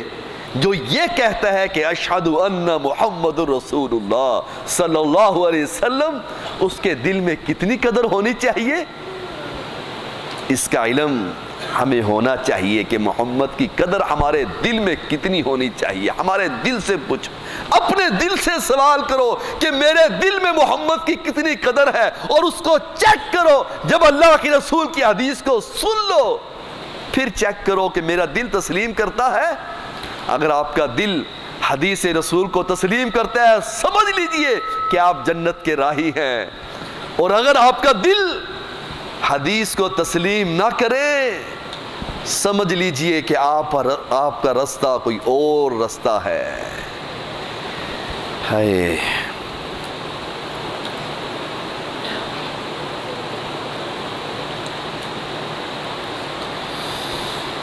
جو یہ کہتا ہے کہ اشہد ان محمد رسول اللہ صلی اللہ علیہ وسلم، اس کے دل میں کتنی قدر ہونی چاہیے؟ اس کا علم ہمیں ہونا چاہیے کہ محمد کی قدر ہمارے دل میں کتنی ہونی چاہیے۔ ہمارے دل سے پوچھو، اپنے دل سے سوال کرو کہ میرے دل میں محمد کی کتنی قدر ہے، اور اس کو چیک کرو۔ جب اللہ کی رسول کی حدیث کو سن لو، پھر چیک کرو کہ میرا دل تسلیم کرتا ہے۔ اگر آپ کا دل حدیث رسول کو تسلیم کرتا ہے، سمجھ لیجئے کہ آپ جنت کے راہی ہیں، اور اگر آپ کا دل حدیث کو تسلیم نہ کرے، سمجھ لیجئے کہ آپ کا رستہ کوئی اور رستہ ہے۔ ہائے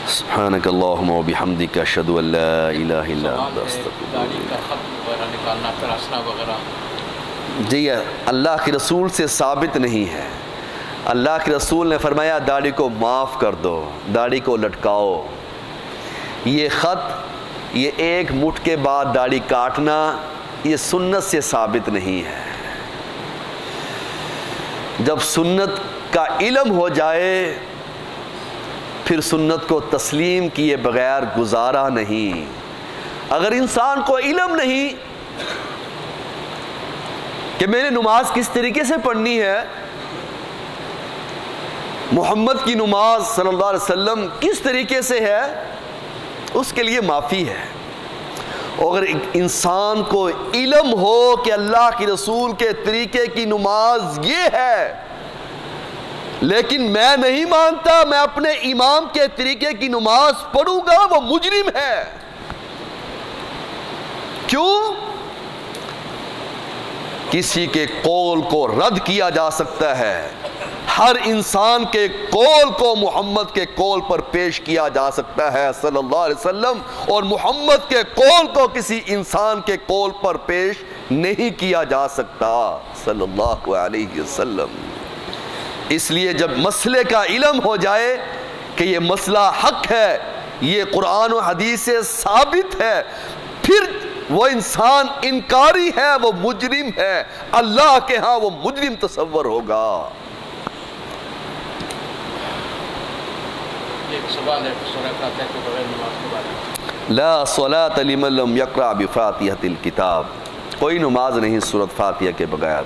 سبحانک اللہم و بحمدک اشہد ان لا الہ الا انت استغفرک۔ داڑھی کا خط وغیرہ نکالنا، پھر ہنسنا وغیرہ، جی اللہ کے رسول سے ثابت نہیں ہے۔ اللہ کے رسول نے فرمایا داڑھی کو معاف کر دو، داڑھی کو لٹکاؤ۔ یہ خط، یہ ایک مٹھ کے بعد داڑھی کاٹنا، یہ سنت سے ثابت نہیں ہے۔ جب سنت کا علم ہو جائے، پھر سنت کو تسلیم کیے بغیر گزارا نہیں۔ اگر انسان کو علم نہیں کہ میں نے نماز کس طریقے سے پڑھنی ہے، محمد کی نماز صلی اللہ علیہ وسلم کس طریقے سے ہے، اس کے لیے معافی ہے۔ اگر انسان کو علم ہو کہ اللہ کے رسول کے طریقے کی نماز یہ ہے، لیکن میں نہیں مانتا، میں اپنے امام کے طریقے کی نماز پڑھوں گا، وہ مجرم ہے۔ کیوں؟ کسی کے قول کو رد کیا جا سکتا ہے، ہر انسان کے قول کو محمد کے قول پر پیش کیا جا سکتا ہے صلی اللہ علیہ وسلم، اور محمد کے قول کو کسی انسان کے قول پر پیش نہیں کیا جا سکتا صلی اللہ علیہ وسلم۔ اس لیے جب مسئلے کا علم ہو جائے کہ یہ مسئلہ حق ہے، یہ قرآن و حدیث سے ثابت ہے، پھر وہ انسان انکاری ہے، وہ مجرم ہے، اللہ کے ہاں وہ مجرم تصور ہوگا۔ ایک سوال ہے سورہ فاتحہ کے بغیر نماز کے بارے میں۔ لا صلاۃ لمن لم یقرأ بفاتحۃ الکتاب، کوئی نماز نہیں سورۃ فاتحہ کے بغیر،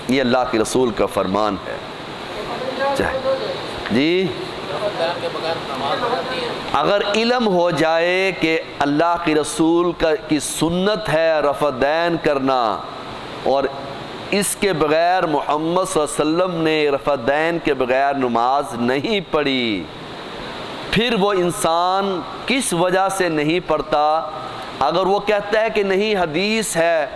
یہ اللہ کے رسول کا فرمان ہے۔ جی اگر علم ہو جائے کہ اللہ کی رسول کی سنت ہے رفع دین کرنا، اور اس کے بغیر محمد صلی اللہ علیہ وسلم نے رفع دین کے بغیر نماز نہیں پڑھی، پھر وہ انسان کس وجہ سے نہیں پڑھتا؟ اگر وہ کہتا ہے کہ نہیں حدیث ہے،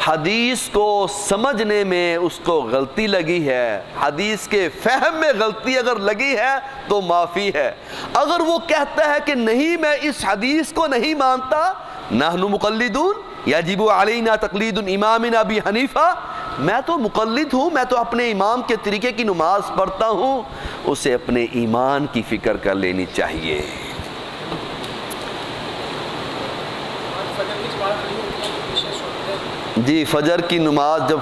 حدیث کو سمجھنے میں اس کو غلطی لگی ہے، حدیث کے فہم میں غلطی اگر لگی ہے تو معافی ہے۔ اگر وہ کہتا ہے کہ نہیں میں اس حدیث کو نہیں مانتا، نحن مقلدون یجب علینا تقلید امام ابی حنیفہ، میں تو مقلد ہوں، میں تو اپنے امام کے طریقے کی نماز پڑھتا ہوں، اسے اپنے ایمان کی فکر کر لینی چاہیے۔ جی فجر کی نماز جب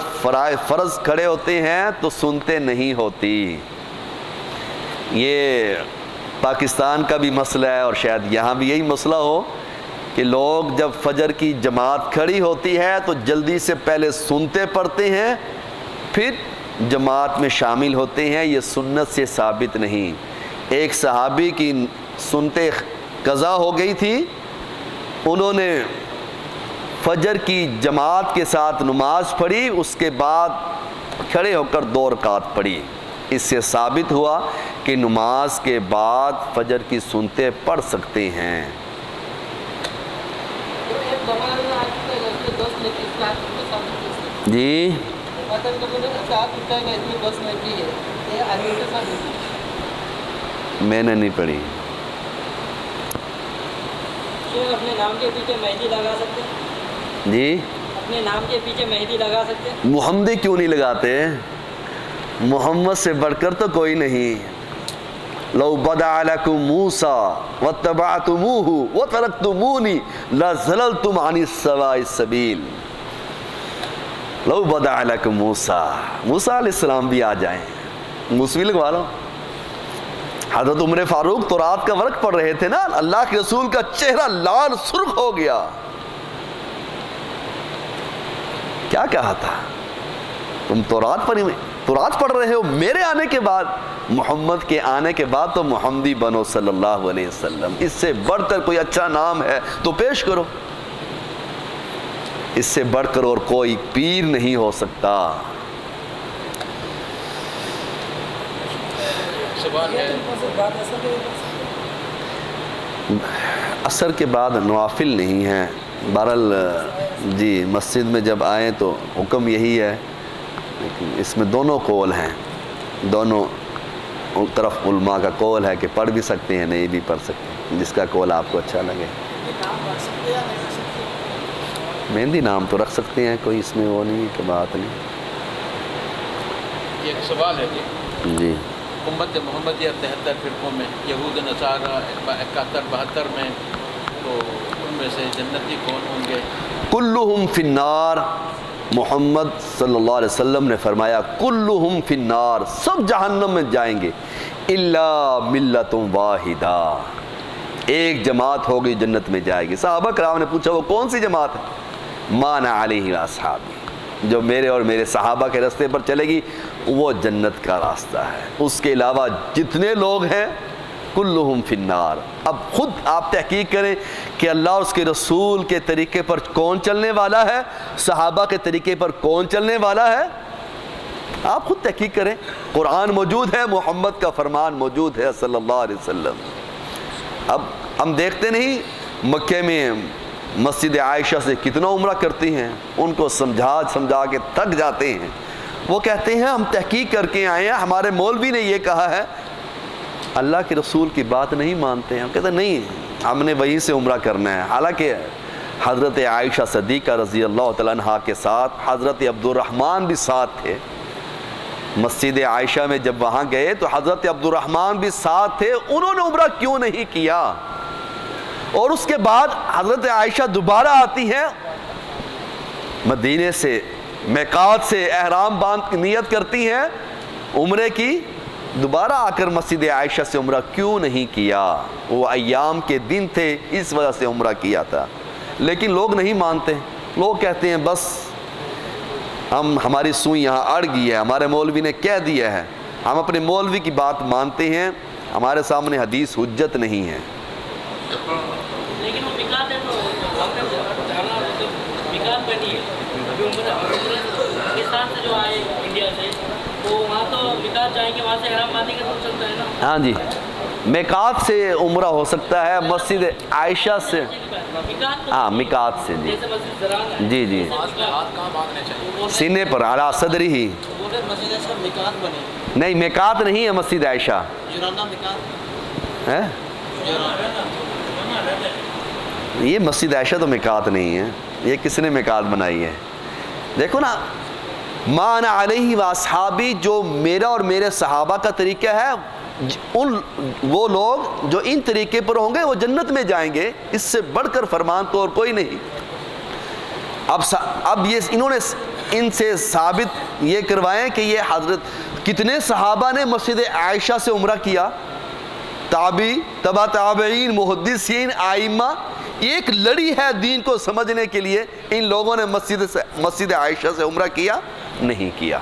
فرض کھڑے ہوتے ہیں تو سنتے نہیں ہوتی، یہ پاکستان کا بھی مسئلہ ہے اور شاید یہاں بھی یہی مسئلہ ہو کہ لوگ جب فجر کی جماعت کھڑی ہوتی ہے تو جلدی سے پہلے سنتے پڑھتے ہیں پھر جماعت میں شامل ہوتے ہیں۔ یہ سنت سے ثابت نہیں۔ ایک صحابی کی سنتے قضا ہو گئی تھی، انہوں نے فجر کی جماعت کے ساتھ نماز پڑھی، اس کے بعد کھڑے ہو کر 2 رکعت پڑھی۔ اس سے ثابت ہوا کہ نماز کے بعد فجر کی سنتے پڑھ سکتے ہیں۔ جی میں نے نہیں پڑھی۔ اپنے نام کے پیچھے مہندی لگا سکتے ہیں؟ جی اپنے نام کے پیچھے مہندی لگا سکتے ہیں؟ محمدی کیوں نہیں لگاتے؟ محمد سے بڑھ کر تو کوئی نہیں۔ لو بدع لکم موسیٰ واتبعتموہ وترکتمونی لزللتم عن السواء السبیل۔ لو بدع لکم موسیٰ، موسیٰ علیہ السلام بھی آ جائیں، موسوی لگوا لو۔ حضرت عمر فاروق تورات کا ورق پڑھ رہے تھے نا، اللہ کے رسول کا چہرہ لال سرخ ہو گیا۔ کیا کہا تھا؟ تم تورات پڑھ رہے ہو، میرے آنے کے بعد، محمد کے آنے کے بعد تو محمدی بنو صلی اللہ علیہ وسلم۔ اس سے بڑھ کر کوئی اچھا نام ہے تو پیش کرو، اس سے بڑھ کر اور کوئی پیر نہیں ہو سکتا۔ عصر کے بعد نوافل نہیں ہیں، بہرحال جی مسجد میں جب آئیں تو حکم یہی ہے، لیکن اس میں دونوں قول ہیں، دونوں طرف علماء کا قول ہے کہ پڑھ بھی سکتے ہیں، نہیں بھی پڑھ سکتے، جس کا قول آپ کو اچھا لگے۔ مہندی نام تو رکھ سکتے ہیں، کوئی اس میں وہ نہیں کہ بات نہیں۔ یہ ایک سوال ہے جی امت محمدیہ 73 فرقوں میں، یہود نصارہ 71 72 میں، تو ان میں سے جنتی کون ہوں گے؟ کلہم فی النار، محمد صلی اللہ علیہ وسلم نے فرمایا کلہم فی النار، سب جہنم میں جائیں گے، الا ملت واحدہ، ایک جماعت ہوگی جنت میں جائے گی۔ صحابہ کرام نے پوچھا وہ کون سی جماعت ہے؟ مانا علیہ اصحابی، جو میرے اور میرے صحابہ کے راستے پر چلے گی وہ جنت کا راستہ ہے، اس کے علاوہ جتنے لوگ ہیں کلہم فی النار۔ اب خود آپ تحقیق کریں کہ اللہ اور اس کے رسول کے طریقے پر کون چلنے والا ہے، صحابہ کے طریقے پر کون چلنے والا ہے، آپ خود تحقیق کریں۔ قرآن موجود ہے، محمد کا فرمان موجود ہے صلی اللہ علیہ وسلم۔ اب ہم دیکھتے نہیں مکے میں مسجد عائشہ سے کتنا عمرہ کرتی ہیں، ان کو سمجھا کے تھک جاتے ہیں، وہ کہتے ہیں ہم تحقیق کر کے آئے ہیں، ہمارے مولوی نے یہ کہا ہے، اللہ کے رسول کی بات نہیں مانتے ہیں۔ ہم کہتے ہیں نہیں، ہم نے وہیں سے عمرہ کرنا ہے۔ حالانکہ حضرت عائشہ صدیقہ رضی اللہ تعالیٰ عنہا کے ساتھ حضرت عبد الرحمن بھی ساتھ تھے۔ مسجد عائشہ میں جب وہاں گئے تو حضرت عبد الرحمن بھی ساتھ تھے، انہوں نے عمرہ کیوں نہیں کیا؟ اور اس کے بعد حضرت عائشہ دوبارہ آتی ہیں مدینے سے، میقات سے احرام باندھ نیت کرتی ہیں عمرے کی، دوبارہ آ کر مسجد عائشہ سے عمرہ کیوں نہیں کیا؟ وہ ایام کے دن تھے، اس وجہ سے عمرہ کیا تھا۔ لیکن لوگ نہیں مانتے، لوگ کہتے ہیں بس ہماری سوئی یہاں اڑ گئی ہے، ہمارے مولوی نے کہہ دیا ہے، ہم اپنے مولوی کی بات مانتے ہیں، ہمارے سامنے حدیث حجت نہیں ہے۔ لیکن وہ مقات ہے تو مقات بنی ہے، پاکستان سے جو آئے انڈیا سے، تو وہاں تو مقات جائیں گے، وہاں سے احرام باندھیں گے تو چلتا ہے نا۔ ہاں جی، میقات سے عمرہ ہو سکتا ہے، مسجد عائشہ سے ہاں مکات سے جی جیسے مسجد زران ہے، جی جی ہاتھ کہاں باندھنے چاہیے؟ سینے پر علی صدری ہی پورے مسجد ایسا مکات بنے، نہیں مکات نہیں ہے مسجد عائشہ جرانہ مکات ہے یہ مسجد عائشہ تو مکات نہیں ہے یہ کس نے مکات بنائی ہے دیکھو نا ما انا علیہ واصحابی جو میرا اور میرے صحابہ کا طریقہ ہے وہ لوگ جو ان طریقے پر ہوں گے وہ جنت میں جائیں گے اس سے بڑھ کر فرمان تو اور کوئی نہیں اب یہ انہوں نے ان سے ثابت یہ کروائیں کہ یہ حضرت کتنے صحابہ نے مسجد عائشہ سے عمرہ کیا تابعی تبع تابعین محدثین آئمہ ایک لڑی ہے دین کو سمجھنے کے لیے ان لوگوں نے مسجد عائشہ سے عمرہ کیا نہیں کیا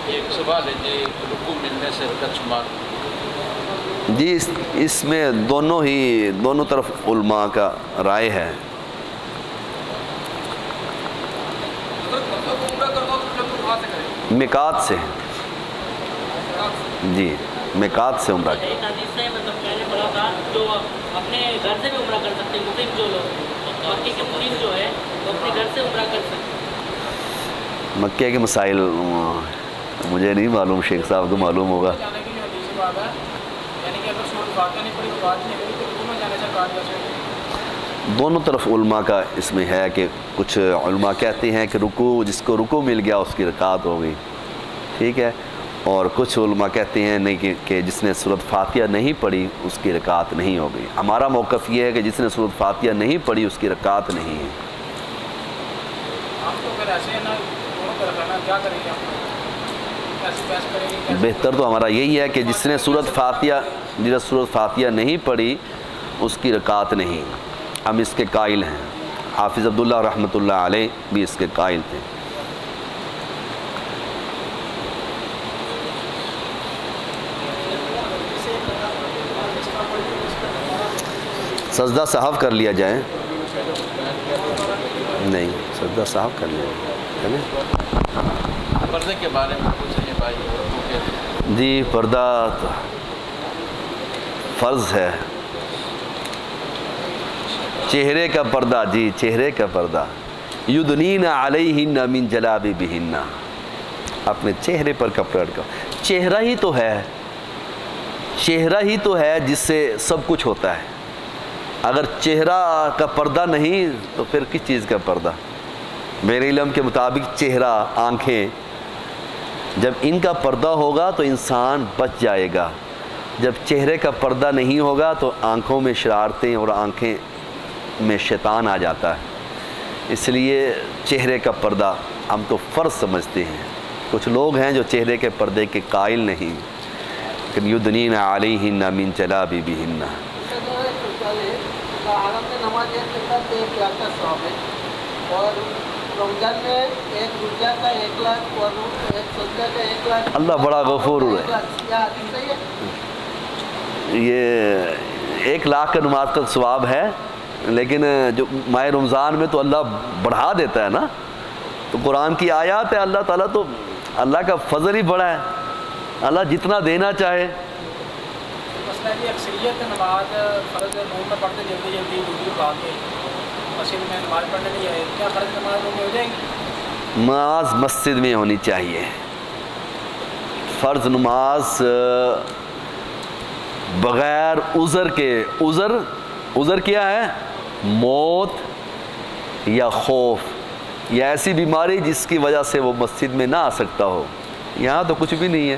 ایک سوال ہے جی رکوع ملنے سے رکعت شمار جی اس میں دونوں طرف علماء کا رائے ہے مکات سے جی مکات سے عمرہ ایک حدیث سے مطلب میں نے پڑھا تھا جو اپنے گھر سے بھی عمرہ کر سکتے ہیں مقیم جو لوگ مکے کے مقیم جو ہے وہ اپنے گھر سے عمرہ کر سکتے ہیں مکے کے مسائل مجھے نہیں معلوم شیخ صاحب کو معلوم ہوگا دونوں طرف علماء کا اس میں ہے کہ کچھ علماء کہتے ہیں کہ رکوع جس کو رکوع مل گیا اس کی رکعت ہو گئی ٹھیک ہے اور کچھ علماء کہتے ہیں نہیں کہ جس نے سورۃ فاتحہ نہیں پڑھی اس کی رکعت نہیں ہو گئی ہمارا موقف یہ ہے کہ جس نے سورۃ فاتحہ نہیں پڑھی اس کی رکعت نہیں ہے بہتر تو ہمارا یہی ہے کہ جس نے سورۃ فاتحہ نہیں پڑھی اس کی رکعت نہیں ہم اس کے قائل ہیں حافظ عبداللہ رحمۃ اللہ علیہ بھی اس کے قائل تھے سجدہ سہو کر لیا جائے نہیں سجدہ سہو کر لیا جائے پردے کے بارے میں پوچھیں بھائی جی پردہ تو فرض ہے چہرے کا پردہ جی چہرے کا پردہ یدنین علیہن من جلابیبہن اپنے چہرے پر کپڑا کا چہرہ ہی تو ہے جس سے سب کچھ ہوتا ہے اگر چہرہ کا پردہ نہیں تو پھر کس چیز کا پردہ میرے علم کے مطابق چہرہ آنکھیں جب ان کا پردہ ہوگا تو انسان بچ جائے گا جب چہرے کا پردہ نہیں ہوگا تو آنکھوں میں شرارتیں اور آنکھیں میں شیطان آ جاتا ہے اس لیے چہرے کا پردہ ہم تو فرض سمجھتے ہیں کچھ لوگ ہیں جو چہرے کے پردے کے قائل نہیں لیکن یدنین علیہن من جلابیبہن حرم میں نماز ایک لاکھ کا ثواب ہے اور رمضان میں ایک روزہ کا 1 لاکھ اور ایک سجدہ کا 1 لاکھ اللہ بڑا غفور ہے یہ 1 لاکھ کا نماز کا ثواب ہے لیکن جو ماہ رمضان میں تو اللہ بڑھا دیتا ہے نا تو قرآن کی آیات ہے اللہ تعالیٰ تو اللہ کا فضل ہی بڑا ہے اللہ جتنا دینا چاہے اکثریت نماز فرض روم میں پڑھتے جلدی وضو کھا کے مسجد میں نماز پڑھنے نہیں آئے کیا فرض نماز روم میں ہو جائے گی نماز مسجد میں ہونی چاہیے فرض نماز بغیر عذر کے عذر کیا ہے موت یا خوف یا ایسی بیماری جس کی وجہ سے وہ مسجد میں نہ آ سکتا ہو یہاں تو کچھ بھی نہیں ہے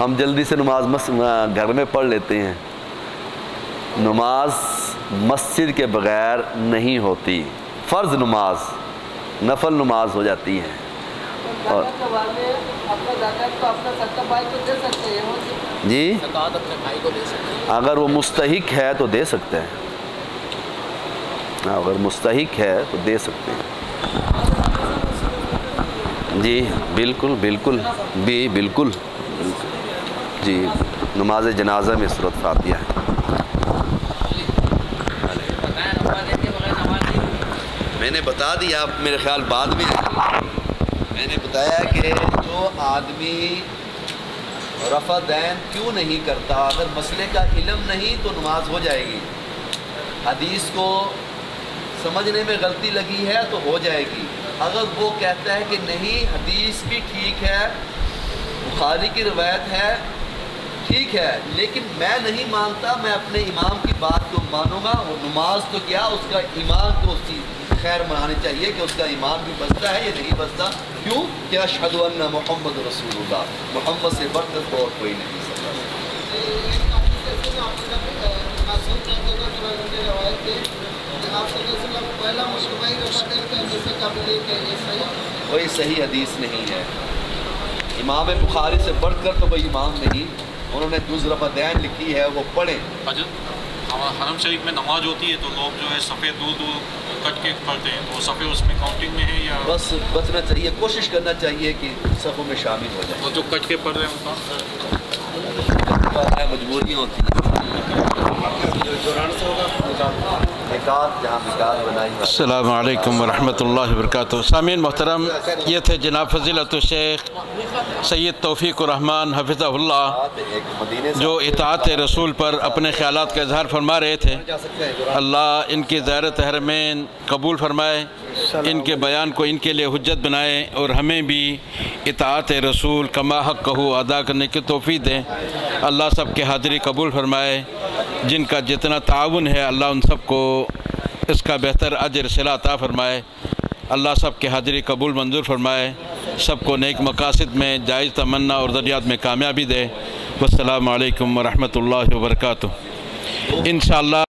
ہم جلدی سے نماز گھر میں پڑھ لیتے ہیں نماز مسجد کے بغیر نہیں ہوتی فرض نماز نفل نماز ہو جاتی ہے اور جی زکوٰۃ اپنے بھائی کو دے سکتے ہیں اگر وہ مستحق ہے تو دے سکتے ہیں اگر مستحق ہے تو دے سکتے ہیں جی بالکل بالکل جی نماز جنازہ میں سورۃ فاتحہ ہے میں نے بتا دیا میرے خیال بعد میں نے بتایا کہ جو آدمی رفع دین کیوں نہیں کرتا؟ اگر مسئلے کا علم نہیں تو نماز ہو جائے گی. حدیث کو سمجھنے میں غلطی لگی ہے تو ہو جائے گی. اگر وہ کہتا ہے کہ نہیں حدیث بھی ٹھیک ہے، بخاری کی روایت ہے، ٹھیک ہے، لیکن میں نہیں مانتا، میں اپنے امام کی بات کو مانوں گا، وہ نماز تو کیا اس کا ایمان تو اس کی خیر منانی چاہیے کہ اس کا ایمان بھی بچتا ہے یا نہیں بچتا. کیوں کہ اشہد ان محمد رسول اللہ، محمد سے بڑھ کر اور کوئی نہیں صلی اللہ علیہ وسلم. کوئی صحیح حدیث نہیں ہے. امام بخاری سے بڑھ کر تو کوئی امام نہیں. انہوں نے جز رفع دین لکھی ہے، وہ پڑھیں. حرم شریف میں نماز ہوتی ہے تو لوگ جو ہے صفحے دور دور کٹ کے پڑھتے ہیں، تو صفحے اس میں کاؤنٹنگ میں ہے یا بس بچنا چاہیے، کوشش کرنا چاہیے کہ صفوں میں شامل ہو جائے. اور جو کٹ کے پڑھ رہے ہیں ان کا مجبوریاں ہوتی ہیں. السلام علیکم ورحمۃ اللہ وبرکاتہ. سامعین محترم، یہ تھے جناب فضیلت الشیخ سید توفیق الرحمن حفظہ اللہ، جو اطاعت رسول پر اپنے خیالات کا اظہار فرما رہے تھے. اللہ ان کی زیارت حرمین قبول فرمائے، ان کے بیان کو ان کے لیے حجت بنائے، اور ہمیں بھی اطاعت رسول کما حق کہو ادا کرنے کی توفیق دیں. اللہ سب کے حاضری قبول فرمائے. جن کا جتنا تعاون ہے اللہ ان سب کو اس کا بہتر اجر صلہ عطا فرمائے. اللہ سب کے حاضری قبول منظور فرمائے، سب کو نیک مقاصد میں جائز تمنا اور ذریات میں کامیابی دے. والسلام علیکم ورحمۃ اللہ وبرکاتہ. انشاءاللہ